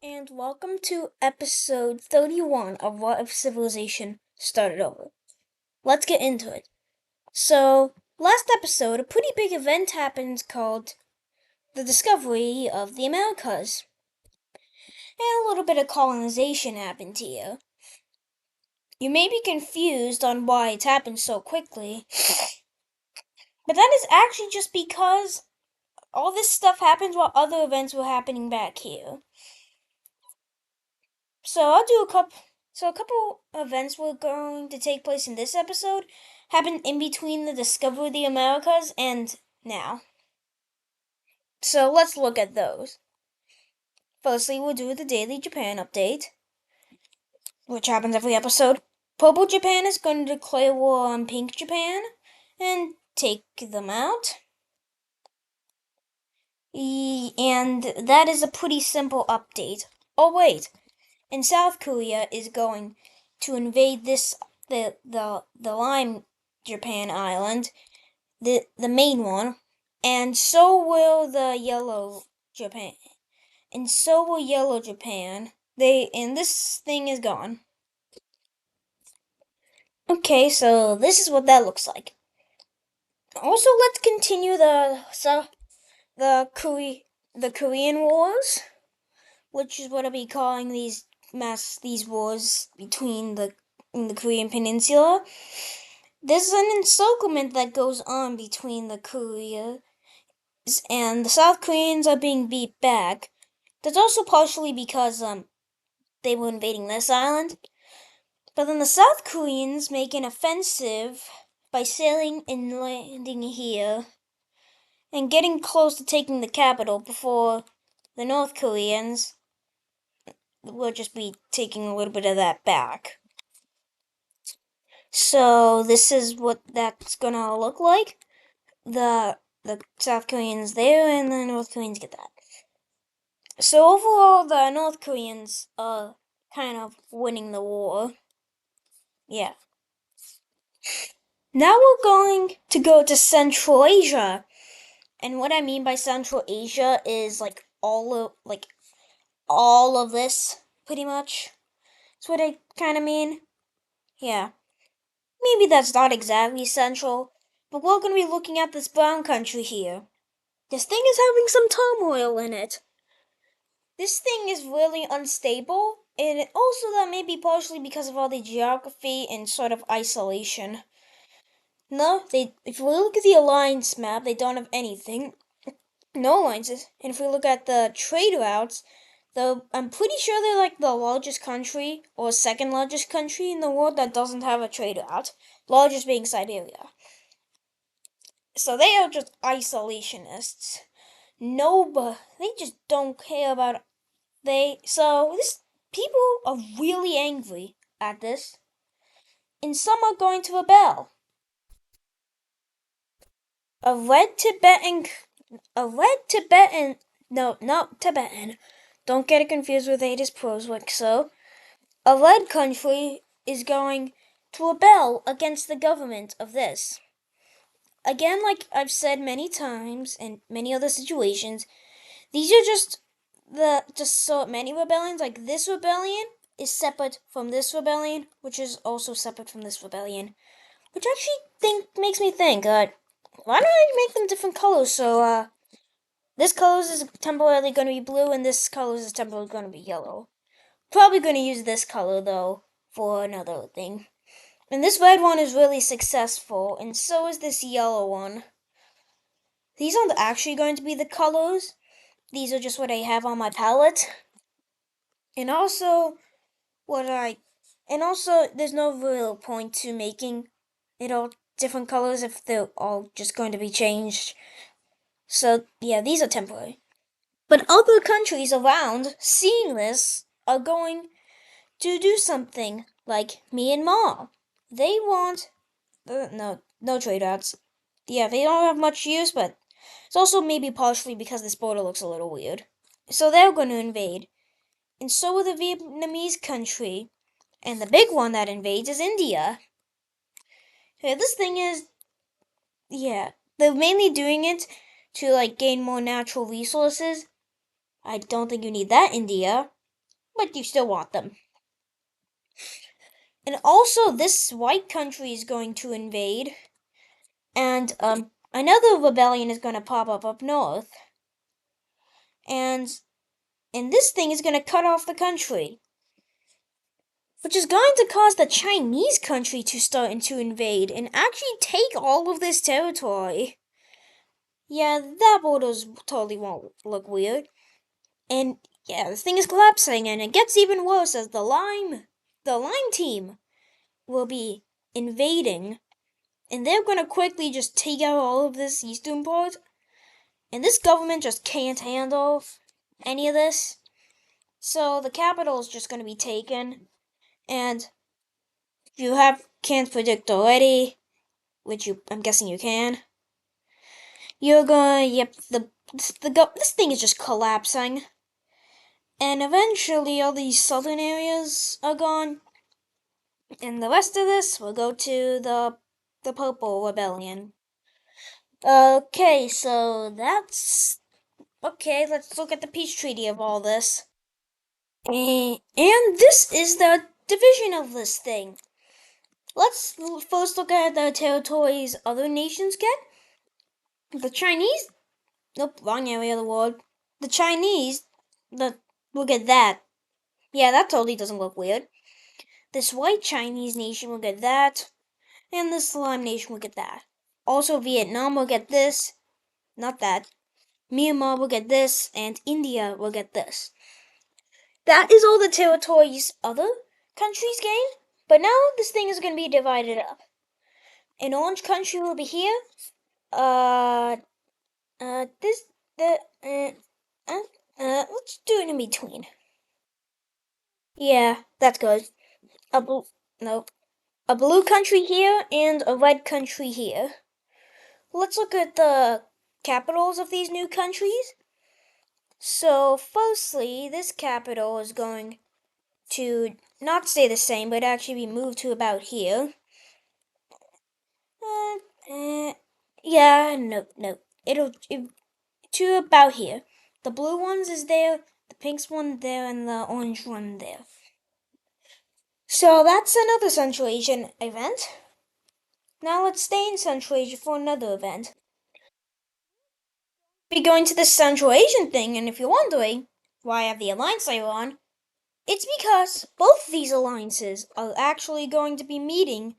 and welcome to episode 31 of What If Civilization Started Over. Let's get into it. So, last episode, a pretty big event happened called the discovery of the Americas. And a little bit of colonization happened here. You may be confused on why it's happened so quickly, but that is actually just because all this stuff happens while other events were happening back here. So a couple events were going to take place in this episode happened in between the discovery of the Americas and now. So let's look at those. Firstly, we'll do the Daily Japan update, which happens every episode. Purple Japan is going to declare war on Pink Japan and take them out. And that is a pretty simple update. Oh wait, and South Korea is going to invade the Lime Japan island, the main one, and so will the Yellow Japan. And so will Yellow Japan. This thing is gone. Okay, so this is what that looks like. Also, let's continue the Korean Wars, which is what I'll be calling these wars between in the Korean Peninsula. There's an encirclement that goes on between the Koreas, and the South Koreans are being beat back. That's also partially because they were invading this island. But then the South Koreans make an offensive by sailing and landing here and getting close to taking the capital before the North Koreans will just be taking a little bit of that back. So this is what that's gonna look like. The South Koreans there and the North Koreans get that. So overall, the North Koreans are kind of winning the war. Yeah. Now we're going to go to Central Asia. And what I mean by Central Asia is like all of this, pretty much. That's what I kind of mean. Yeah. Maybe that's not exactly central, but we're going to be looking at this brown country here. This thing is having some turmoil in it. This thing is really unstable, and also that may be partially because of all the geography and sort of isolation. No, if we look at the alliance map, they don't have anything. No alliances. And if we look at the trade routes, I'm pretty sure they're like the largest country or second largest country in the world that doesn't have a trade route. Largest being Siberia. So they are just isolationists. But they just don't care about people are really angry at this. And some are going to rebel. Not Tibetan. Don't get it confused with Aedis Proswick. So, a red country is going to rebel against the government of this. Again, like I've said many times in many other situations, these are just so many rebellions. Like this rebellion is separate from this rebellion, which is also separate from this rebellion, which actually makes me think. Why don't I make them different colors? So this color is temporarily going to be blue, and this color is temporarily going to be yellow. Probably going to use this color though for another thing. And this red one is really successful, and so is this yellow one. These aren't actually going to be the colors. These are just what I have on my palette. And also, there's no real point to making it all different colors if they're all just going to be changed. So, yeah, these are temporary. But other countries around, seeing this, are going to do something like Myanmar. They want no trade routes. Yeah, they don't have much use, but it's also maybe partially because this border looks a little weird. So they're going to invade. And so will the Vietnamese country. And the big one that invades is India. Okay, this thing is, yeah, they're mainly doing it to like gain more natural resources. I don't think you need that, India. but you still want them. And also, this white country is going to invade, and another rebellion is going to pop up north, and this thing is going to cut off the country, which is going to cause the Chinese country to start to invade and actually take all of this territory. Yeah, that borders totally won't look weird. And yeah, this thing is collapsing, and it gets even worse as the Lime team will be invading, and they're gonna quickly just take out all of this eastern part. And this government just can't handle any of this. So the capital is just gonna be taken, and if you can't predict already, which I'm guessing you can, you're gonna this thing is just collapsing. And eventually all these southern areas are gone. And the rest of this will go to the Purple Rebellion. Okay, so that's okay. Let's look at the peace treaty of all this. And this is the division of this thing. Let's first look at the territories other nations get. The Chinese, nope, wrong area of the world. The Chinese, look at that. Yeah, that totally doesn't look weird. This white Chinese nation will get that, and this slime nation will get that. Also, Vietnam will get this, not that. Myanmar will get this, and India will get this. That is all the territories other countries gain, but now this thing is going to be divided up. An orange country will be here. Let's do it in between. Yeah, that's good. A blue country here and a red country here. Let's look at the capitals of these new countries. So, firstly, this capital is going to not stay the same, but actually be moved to about here. Yeah, no. It'll to about here. The blue ones is there, the pink one there, and the orange one there. So that's another Central Asian event. Now let's stay in Central Asia for another event. Be going to the Central Asian thing, and if you're wondering why I have the alliance layer on, it's because both these alliances are actually going to be meeting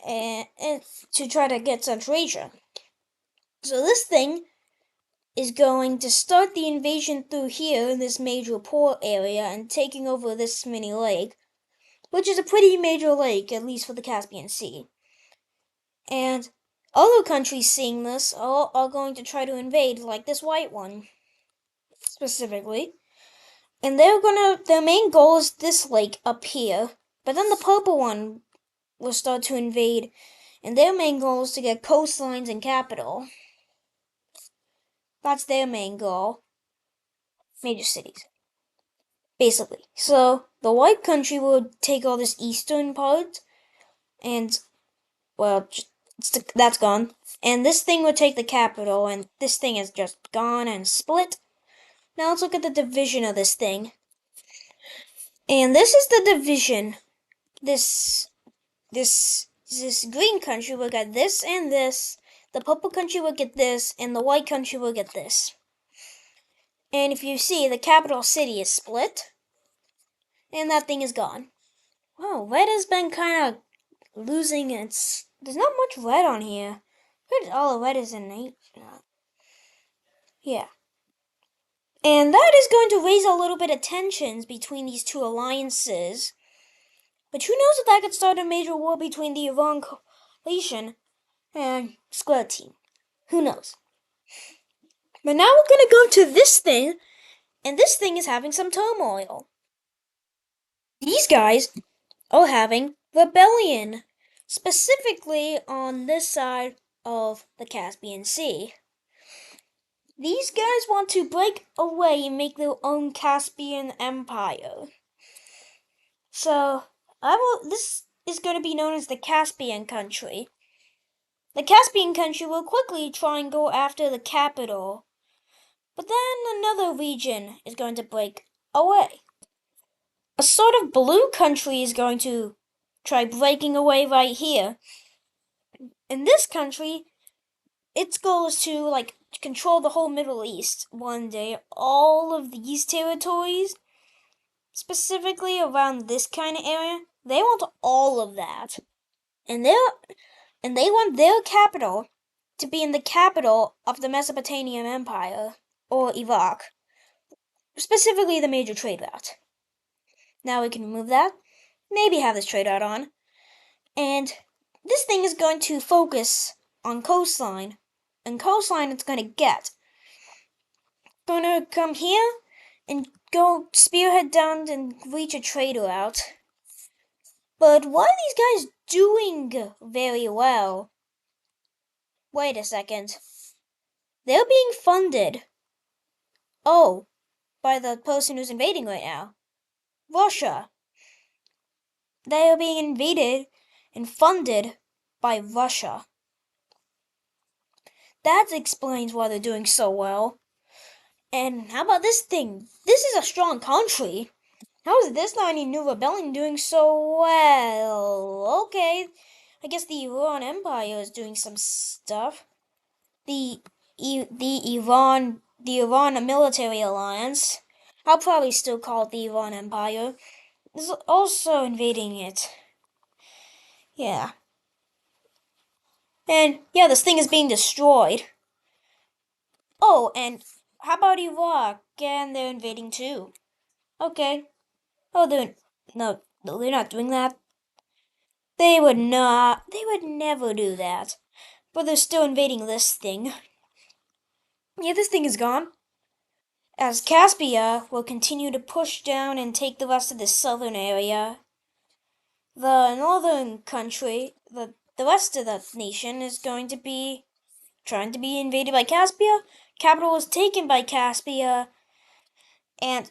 to try to get Central Asia. So this thing is going to start the invasion through here in this major port area and taking over this mini lake, which is a pretty major lake, at least for the Caspian Sea. And other countries seeing this are going to try to invade, like this white one, specifically. And their main goal is this lake up here. But then the purple one will start to invade, and their main goal is to get coastlines and capital. That's their main goal. Major cities. Basically. So, the white country will take all this eastern part, and, well, that's gone. And this thing will take the capital, and this thing is just gone and split. Now let's look at the division of this thing. And this is the division. This green country will get this and this. The purple country will get this, and the white country will get this. And if you see, the capital city is split, and that thing is gone. Wow, red has been kind of losing its. There's not much red on here. All the red is innate. Yeah. And that is going to raise a little bit of tensions between these two alliances. But who knows if that could start a major war between the Iran coalition and Square Team. Who knows? But now we're going to go to this thing, and this thing is having some turmoil. These guys are having rebellion, specifically on this side of the Caspian Sea. These guys want to break away and make their own Caspian Empire. So, this is going to be known as the Caspian country. The Caspian country will quickly try and go after the capital. But then another region is going to break away. a sort of blue country is going to try breaking away right here. In this country, its goal is to like control the whole Middle East one day. All of these territories, specifically around this kind of area, they want all of that. And they want their capital to be in the capital of the Mesopotamian Empire, or Iraq. Specifically the major trade route. Now we can remove that. Maybe have this trade route on. And this thing is going to focus on coastline. And coastline it's going to get. Going to come here and go spearhead down and reach a trade route. But why are these guys doing very well? Wait a second. They're being funded. Oh, by the person who's invading right now. Russia. They are being invaded and funded by Russia. That explains why they're doing so well. And how about this thing? This is a strong country. How is this tiny new rebellion doing so well? Okay, I guess the Iran Empire is doing some stuff. The Iran military alliance, I'll probably still call it the Iran Empire, is also invading it. Yeah. And yeah, this thing is being destroyed. Oh, and how about Iraq? And they're invading too. Okay. Oh, they're not doing that. They would never do that. But they're still invading this thing. Yeah, this thing is gone. As Caspia will continue to push down and take the rest of the southern area. The northern country, the rest of the nation is going to be trying to be invaded by Caspia. Capital was taken by Caspia. And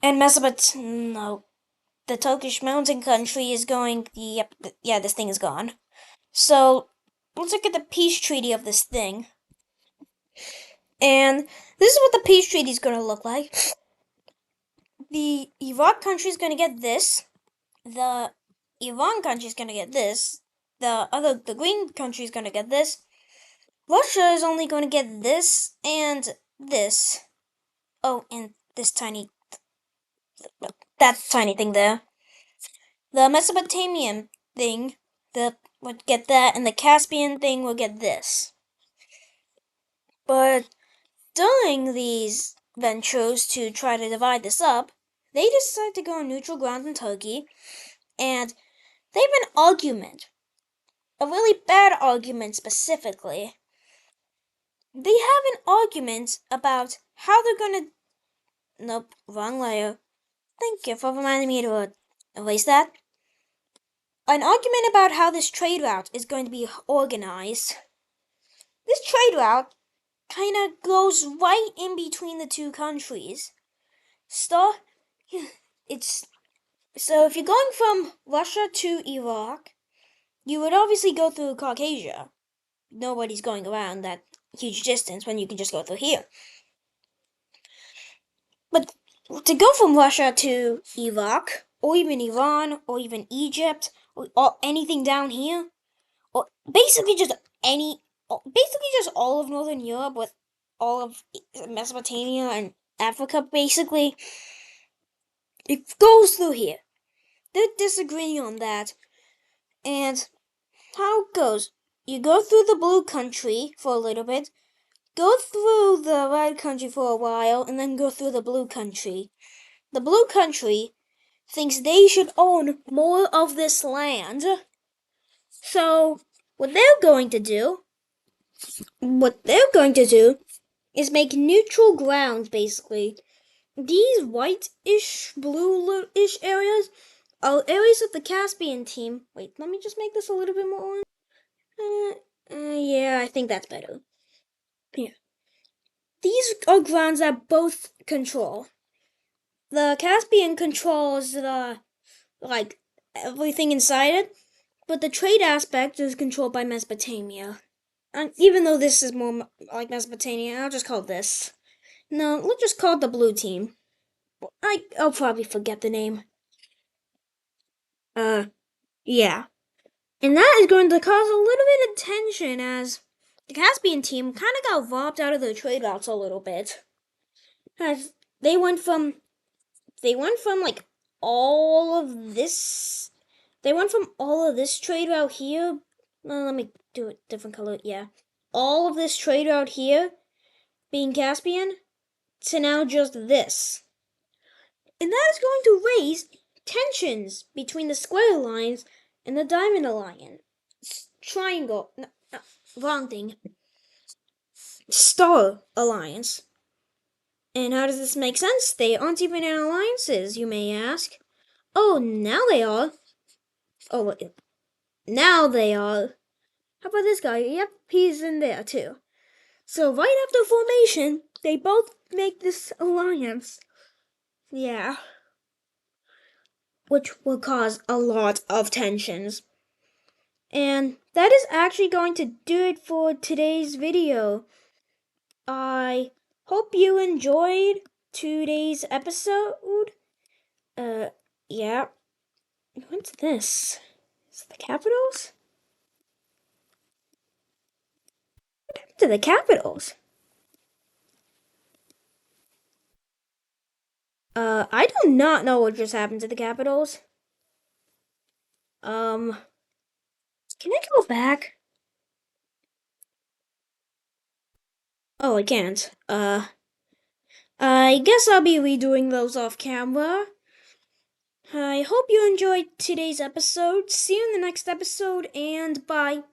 the Turkish mountain country is going, yep, yeah, this thing is gone. So, let's look at the peace treaty of this thing. And this is what the peace treaty is going to look like. The Iraq country is going to get this. The Iran country is going to get this. The green country is going to get this. Russia is only going to get this and this. Oh, and this that tiny thing there. The Mesopotamian thing would get that, and the Caspian thing will get this. But during these ventures to try to divide this up, they decide to go on neutral ground in Turkey, and they have an argument. A really bad argument specifically. They have an argument about how they're gonna... Nope, wrong layer. Thank you for reminding me to erase that. An argument about how this trade route is going to be organized. This trade route kind of goes right in between the two countries. So if you're going from Russia to Iraq, you would obviously go through Caucasia. Nobody's going around that huge distance when you can just go through here. But to go from Russia to Iraq, or even Iran, or even Egypt, or anything down here, or basically just all of Northern Europe with all of Mesopotamia and Africa, basically, it goes through here. They're disagreeing on that. And how it goes, you go through the blue country for a little bit, go through the red country for a while, and then go through the blue country. The blue country thinks they should own more of this land. So, what they're going to do is make neutral grounds, basically. These white-ish, blue-ish areas are areas of the Caspian team. Wait, let me just make this a little bit more orange. Yeah, I think that's better. Yeah. These are grounds that both control. The Caspian controls everything inside it, but the trade aspect is controlled by Mesopotamia. And even though this is more like Mesopotamia, I'll just call it this. No, let's just call it the blue team. I'll probably forget the name. Yeah. And that is going to cause a little bit of tension as the Caspian team kind of got robbed out of their trade routes a little bit. As they went from like all of this trade route here. Let me do a different color. Yeah. All of this trade route here being Caspian to now just this. And that is going to raise tensions between the Square Alliance and the Diamond Alliance. Triangle. No, wrong thing. Star Alliance. And how does this make sense? They aren't even in alliances, you may ask. Oh, now they are. Oh, wait. Now they are. How about this guy? Yep, he's in there too. So right after formation, they both make this alliance. Yeah. Which will cause a lot of tensions. And that is actually going to do it for today's video. I hope you enjoyed today's episode. Yeah. What's this? Is it the Capitals? What happened to the Capitals? I do not know what just happened to the Capitals. Can I go back? Oh, I can't. I guess I'll be redoing those off camera. I hope you enjoyed today's episode. See you in the next episode, and bye.